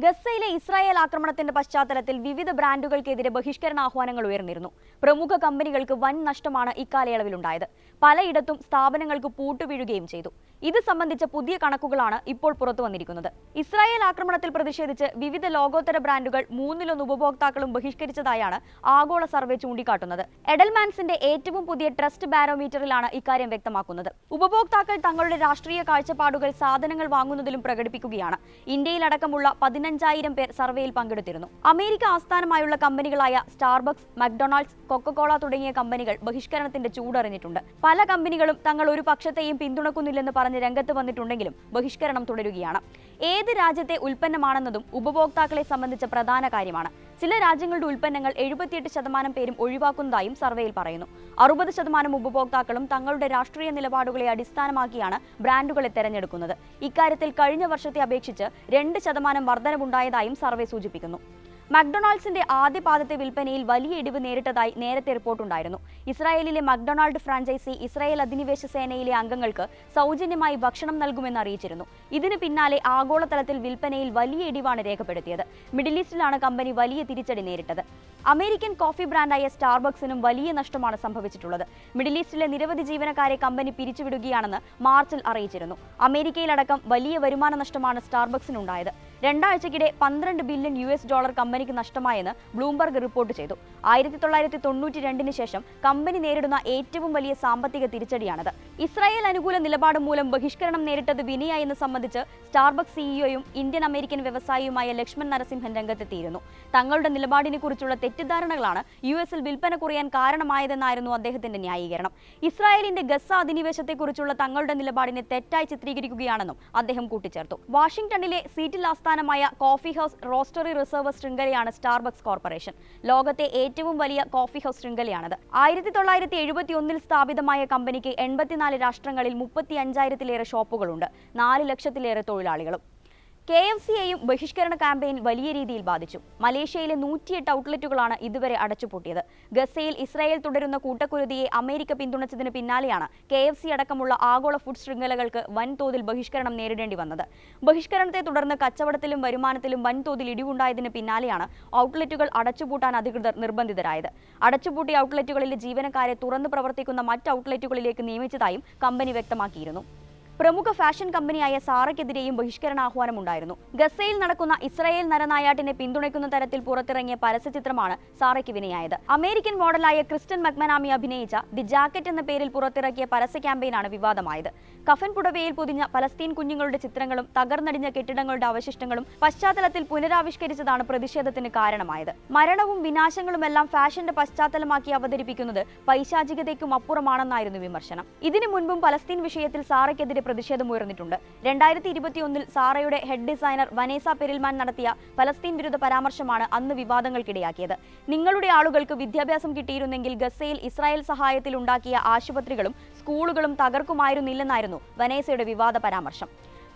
ഗസയിലെ ഇസ്രായേൽ ആക്രമണത്തിന്റെ പശ്ചാത്തലത്തിൽ വിവിധ ബ്രാൻഡുകൾക്കെതിരെ ബഹിഷ്കരണ ആഹ്വാനങ്ങൾ ഉയർന്നിരുന്നു. പ്രമുഖ കമ്പനികൾക്ക് വൻ നഷ്ടമാണ് ഇക്കാലയളവിലുണ്ടായത്. പലയിടത്തും സ്ഥാപനങ്ങൾക്ക് പൂട്ടുവീഴുകയും ചെയ്തു. ഇത് സംബന്ധിച്ച പുതിയ കണക്കുകളാണ് ഇപ്പോൾ പുറത്തു വന്നിരിക്കുന്നത്. ഇസ്രായേൽ ആക്രമണത്തിൽ പ്രതിഷേധിച്ച് വിവിധ ലോകോത്തര ബ്രാൻഡുകൾ 1/3 ഉപഭോക്താക്കളും ബഹിഷ്കരിച്ചതായാണ് ആഗോള സർവേ ചൂണ്ടിക്കാട്ടുന്നത്. എഡൽമാൻസിന്റെ ഏറ്റവും പുതിയ ട്രസ്റ്റ് ബാരോമീറ്ററിലാണ് ഇക്കാര്യം വ്യക്തമാക്കുന്നത്. ഉപഭോക്താക്കൾ തങ്ങളുടെ രാഷ്ട്രീയ കാഴ്ചപ്പാടുകൾ സാധനങ്ങൾ വാങ്ങുന്നതിലും പ്രകടിപ്പിക്കുകയാണ്. ഇന്ത്യയിലടക്കമുള്ള 15,000 പേർ സർവേയിൽ പങ്കെടുത്തിരുന്നു. അമേരിക്ക ആസ്ഥാനമായുള്ള കമ്പനികളായ സ്റ്റാർബക്സ്, മക്ഡൊണാൾഡ്സ്, കൊക്കക്കോള തുടങ്ങിയ കമ്പനികൾ ബഹിഷ്കരണത്തിന്റെ ചൂടറിഞ്ഞിട്ടുണ്ട്. പല കമ്പനികളും തങ്ങൾ ഒരു പക്ഷത്തെയും പിന്തുണക്കുന്നില്ലെന്ന് പറഞ്ഞ് രംഗത്ത് വന്നിട്ടുണ്ടെങ്കിലും ബഹിഷ്കരണം തുടരുകയാണ്. ഏത് രാജ്യത്തെ ഉൽപ്പന്നമാണെന്നതും ഉപഭോക്താക്കളെ സംബന്ധിച്ച പ്രധാന കാര്യമാണ്. ചില രാജ്യങ്ങളുടെ ഉൽപ്പന്നങ്ങൾ 78% പേരും ഒഴിവാക്കുന്നതായും സർവേയിൽ പറയുന്നു. 60% ഉപഭോക്താക്കളും തങ്ങളുടെ രാഷ്ട്രീയ നിലപാടുകളെ അടിസ്ഥാനമാക്കിയാണ് ബ്രാൻഡുകളെ തെരഞ്ഞെടുക്കുന്നത്. ഇക്കാര്യത്തിൽ കഴിഞ്ഞ വർഷത്തെ അപേക്ഷിച്ച് 2% വർധനവുണ്ടായതായും സർവേ സൂചിപ്പിക്കുന്നു. മക്ഡൊണാൾഡ്സിന്റെ ആദ്യ പാദത്തെ വിൽപ്പനയിൽ വലിയ ഇടിവ് നേരിട്ടതായി നേരത്തെ റിപ്പോർട്ടുണ്ടായിരുന്നു. ഇസ്രായേലിലെ മക്ഡൊണാൾഡ് ഫ്രാഞ്ചൈസി ഇസ്രായേൽ അധിനിവേശ സേനയിലെ അംഗങ്ങൾക്ക് സൗജന്യമായി ഭക്ഷണം നൽകുമെന്ന് അറിയിച്ചിരുന്നു. ഇതിന് പിന്നാലെ ആഗോളതലത്തിൽ വിൽപ്പനയിൽ വലിയ ഇടിവാണ് രേഖപ്പെടുത്തിയത്. മിഡിൽ ഈസ്റ്റിലാണ് കമ്പനി വലിയ തിരിച്ചടി നേരിട്ടത്. അമേരിക്കൻ കോഫി ബ്രാൻഡായ സ്റ്റാർബക്സിനും വലിയ നഷ്ടമാണ് സംഭവിച്ചിട്ടുള്ളത്. മിഡിൽ ഈസ്റ്റിലെ നിരവധി ജീവനക്കാരെ കമ്പനി പിരിച്ചുവിടുകയാണെന്ന് മാർച്ചിൽ അറിയിച്ചിരുന്നു. അമേരിക്കയിലടക്കം വലിയ വരുമാന നഷ്ടമാണ് സ്റ്റാർബക്സിനുണ്ടായത്. 2 ആഴ്ചക്കിടെ $12 ബില്യൺ കമ്പനിക്ക് നഷ്ടമായെന്ന് ബ്ലൂംബർഗ് റിപ്പോർട്ട് ചെയ്തു. 1992 ശേഷം കമ്പനി നേരിടുന്ന ഏറ്റവും വലിയ സാമ്പത്തിക തിരിച്ചടിയാണത്. ഇസ്രായേൽ അനുകൂല നിലപാട് മൂലം ബഹിഷ്കരണം നേരിട്ടത് വിനയായെന്ന് സംബന്ധിച്ച് സ്റ്റാർബക്സ് സിഇഒയും ഇന്ത്യൻ അമേരിക്കൻ വ്യവസായിയുമായ ലക്ഷ്മൺ നരസിംഹൻ രംഗത്തെത്തിയിരുന്നു. തങ്ങളുടെ നിലപാടിനെ കുറിച്ചുള്ള തെറ്റിദ്ധാരണകളാണ് യുഎസിൽ വിൽപ്പന കുറയാൻ കാരണമായതെന്നായിരുന്നു അദ്ദേഹത്തിന്റെ ന്യായീകരണം. ഇസ്രായേലിന്റെ ഗസ അധിനിവേശത്തെക്കുറിച്ചുള്ള തങ്ങളുടെ നിലപാടിനെ തെറ്റായി ചിത്രീകരിക്കുകയാണെന്നും അദ്ദേഹം കൂട്ടിച്ചേർത്തു. വാഷിംഗ്ടണിലെ സീറ്റിൽ ആസ്ഥാനമായ കോഫി ഹൗസ് റോസ്റ്ററി റിസർവ് ശൃംഖലയാണ് സ്റ്റാർബക്സ് കോർപ്പറേഷൻ. ലോകത്തെ ഏറ്റവും വലിയ കോഫി ഹൗസ് ശൃംഖലയാണത്. 1971 സ്ഥാപിതമായ കമ്പനിക്ക് 84 രാഷ്ട്രങ്ങളിൽ 35,000-ലേറെ ഷോപ്പുകളുണ്ട്. 4 ലക്ഷത്തിലേറെ തൊഴിലാളികളും. KFCയെയും ബഹിഷ്കരണ ക്യാമ്പയിൻ വലിയ രീതിയിൽ ബാധിച്ചു. മലേഷ്യയിലെ 108 ഔട്ട്ലെറ്റുകളാണ് ഇതുവരെ അടച്ചുപൂട്ടിയത്. ഗസയിൽ ഇസ്രായേൽ തുടരുന്ന കൂട്ടക്കുരുതിയെ അമേരിക്ക പിന്തുണച്ചതിന് പിന്നാലെയാണ് KFC അടക്കമുള്ള ആഗോള ഫുഡ് ശൃംഖലകൾക്ക് വൻതോതിൽ ബഹിഷ്കരണം നേരിടേണ്ടി വന്നത്. ബഹിഷ്കരണത്തെ തുടർന്ന് കച്ചവടത്തിലും വരുമാനത്തിലും വൻതോതിൽ ഇടിവുണ്ടായതിന് പിന്നാലെയാണ് ഔട്ട്ലെറ്റുകൾ അടച്ചുപൂട്ടാൻ അധികൃതർ നിർബന്ധിതരായത്. അടച്ചുപൂട്ടിയ ഔട്ട്ലെറ്റുകളിലെ ജീവനക്കാരെ തുറന്നു പ്രവർത്തിക്കുന്ന മറ്റ് ഔട്ട്ലെറ്റുകളിലേക്ക് നിയമിച്ചതായും കമ്പനി വ്യക്തമാക്കിയിരുന്നു. പ്രമുഖ ഫാഷൻ കമ്പനിയായ സാറയ്ക്കെതിരെയും ബഹിഷ്കരണ ആഹ്വാനമുണ്ടായിരുന്നു. ഗസയിൽ നടക്കുന്ന ഇസ്രായേൽ നരനായാട്ടിനെ പിന്തുണയ്ക്കുന്ന തരത്തിൽ പുറത്തിറങ്ങിയ പരസ്യചിത്രമാണ് സാറയ്ക്ക് വിനയായത്. അമേരിക്കൻ മോഡലായ ക്രിസ്റ്റൻ മക്മനാമി അഭിനയിച്ച ദി ജാക്കറ്റ് എന്ന പേരിൽ പുറത്തിറക്കിയ പരസ്യ ക്യാമ്പയിനാണ് വിവാദമായത്. കഫൻ പുടവയിൽ പൊതിഞ്ഞ പലസ്തീൻ കുഞ്ഞുങ്ങളുടെ ചിത്രങ്ങളും തകർന്നടിഞ്ഞ കെട്ടിടങ്ങളുടെ അവശിഷ്ടങ്ങളും പശ്ചാത്തലത്തിൽ പുനരാവിഷ്കരിച്ചതാണ് പ്രതിഷേധത്തിന് കാരണമായത്. മരണവും വിനാശങ്ങളുമെല്ലാം ഫാഷന്റെ പശ്ചാത്തലമാക്കി അവതരിപ്പിക്കുന്നത് പൈശാചികതയ്ക്കും അപ്പുറമാണെന്നായിരുന്നു വിമർശനം. ഇതിനു മുൻപും പലസ്തീൻ വിഷയത്തിൽ സാറയ്ക്കെതിരെ പ്രതിഷേധമുയർന്നിട്ടുണ്ട്. 2021 സാറയുടെ ഹെഡ് ഡിസൈനർ വനേസ പെരിൽമാൻ നടത്തിയ പലസ്തീൻ വിരുദ്ധ പരാമർശമാണ് അന്ന് വിവാദങ്ങൾക്കിടയാക്കിയത്. നിങ്ങളുടെ ആളുകൾക്ക് വിദ്യാഭ്യാസം കിട്ടിയിരുന്നെങ്കിൽ ഗസയിൽ ഇസ്രായേൽ സഹായത്തിൽ ഉണ്ടാക്കിയ ആശുപത്രികളും സ്കൂളുകളും തകർക്കുമായിരുന്നില്ലെന്നായിരുന്നു വനേസയുടെ വിവാദ പരാമർശം.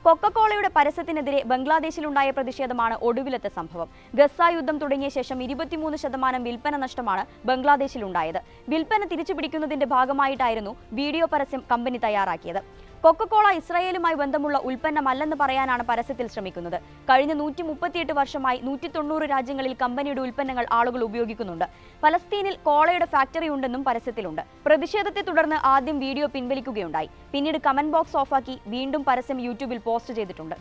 കൊക്കക്കോളയുടെ പരസ്യത്തിനെതിരെ ബംഗ്ലാദേശിലുണ്ടായ പ്രതിഷേധമാണ് ഒടുവിലത്തെ സംഭവം. ഗസ യുദ്ധം തുടങ്ങിയ ശേഷം 23% വിൽപ്പന നഷ്ടമാണ് ബംഗ്ലാദേശിലുണ്ടായത്. വിൽപ്പന തിരിച്ചുപിടിക്കുന്നതിന്റെ ഭാഗമായിട്ടായിരുന്നു വീഡിയോ പരസ്യം കമ്പനി തയ്യാറാക്കിയത്. കൊക്കക്കോള ഇസ്രായേലുമായി ബന്ധമുള്ള ഉൽപ്പന്നമല്ലെന്ന് പറയാനാണ് പരസ്യത്തിൽ ശ്രമിക്കുന്നത്. കഴിഞ്ഞ 138 വർഷമായി 190 രാജ്യങ്ങളിൽ കമ്പനിയുടെ ഉൽപ്പന്നങ്ങൾ ആളുകൾ ഉപയോഗിക്കുന്നുണ്ട്. പലസ്തീനിൽ കോളയുടെ ഫാക്ടറി ഉണ്ടെന്നും പരസ്യത്തിലുണ്ട്. പ്രതിഷേധത്തെ തുടർന്ന് ആദ്യം വീഡിയോ പിൻവലിക്കുകയുണ്ടായി. പിന്നീട് കമന്റ് ബോക്സ് ഓഫാക്കി വീണ്ടും പരസ്യം യൂട്യൂബിൽ പോസ്റ്റ് ചെയ്തിട്ടുണ്ട്.